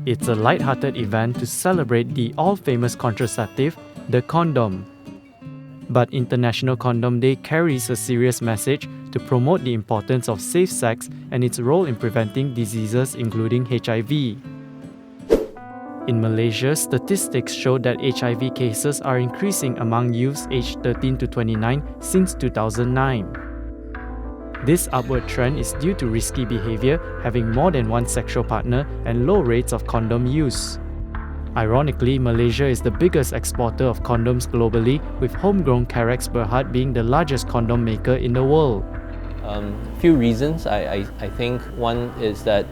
It's a light-hearted event to celebrate the all-famous contraceptive, the condom. But International Condom Day carries a serious message to promote the importance of safe sex and its role in preventing diseases including HIV. In Malaysia, statistics show that HIV cases are increasing among youths aged 13 to 29 since 2009. This upward trend is due to risky behavior, having more than one sexual partner, and low rates of condom use. Ironically, Malaysia is the biggest exporter of condoms globally, with homegrown Carex Berhad being the largest condom maker in the world. Few reasons. I think one is that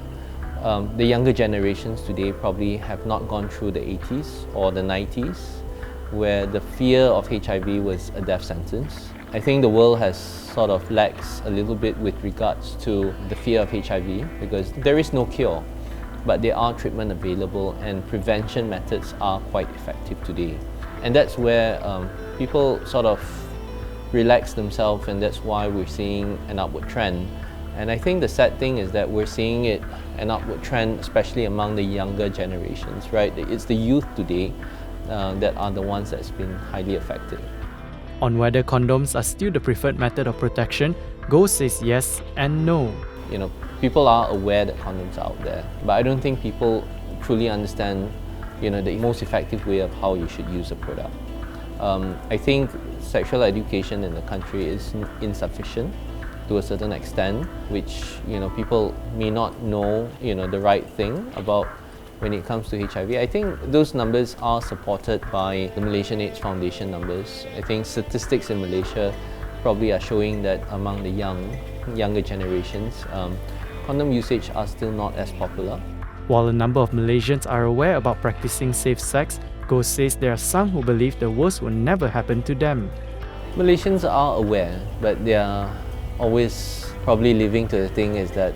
the younger generations today probably have not gone through the 80s or the 90s, where the fear of HIV was a death sentence. I think the world has sort of lax a little bit with regards to the fear of HIV because there is no cure, but there are treatment available and prevention methods are quite effective today. And that's where people sort of relax themselves, and that's why we're seeing an upward trend. And I think the sad thing is that we're seeing an upward trend, especially among the younger generations, right? It's the youth today that are the ones that's been highly affected. On whether condoms are still the preferred method of protection, Goh says yes and no. People are aware that condoms are out there, but I don't think people truly understand, the most effective way of how you should use a product. I think sexual education in the country is insufficient to a certain extent, which people may not know the right thing about when it comes to HIV. I think those numbers are supported by the Malaysian AIDS Foundation numbers. I think statistics in Malaysia probably are showing that among the younger generations, condom usage are still not as popular. While a number of Malaysians are aware about practicing safe sex, Goh says there are some who believe the worst will never happen to them. Malaysians are aware, but they are always probably living to the thing is that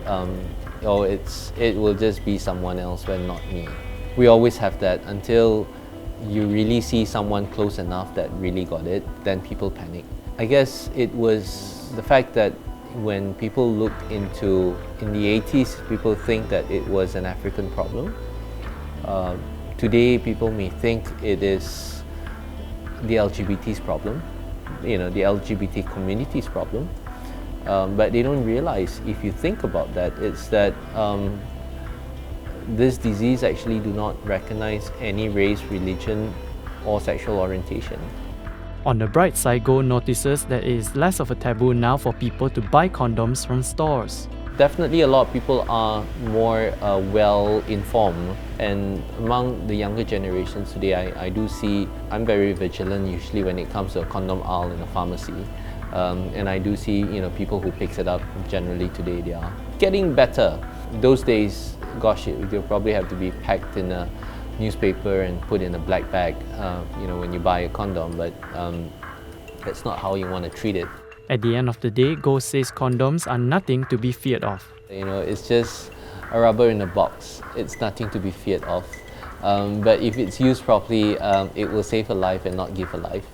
it will just be someone else when not me. We always have that until you really see someone close enough that really got it, then people panic. I guess it was the fact that when people looked into, in the 80s, people think that it was an African problem. Today, people may think it is the LGBT's problem, the LGBT community's problem. But they don't realize, if you think about that, it's that this disease actually do not recognize any race, religion, or sexual orientation. On the bright side, Goh notices that it is less of a taboo now for people to buy condoms from stores. Definitely a lot of people are more well-informed, and among the younger generations today, I do see, I'm very vigilant usually when it comes to a condom aisle in a pharmacy. And I do see, people who picks it up generally today, they are getting better. Those days, gosh, they'll probably have to be packed in a newspaper and put in a black bag, when you buy a condom, but that's not how you want to treat it. At the end of the day, Goh says condoms are nothing to be feared of. It's just a rubber in a box. It's nothing to be feared of. But if it's used properly, it will save a life and not give a life.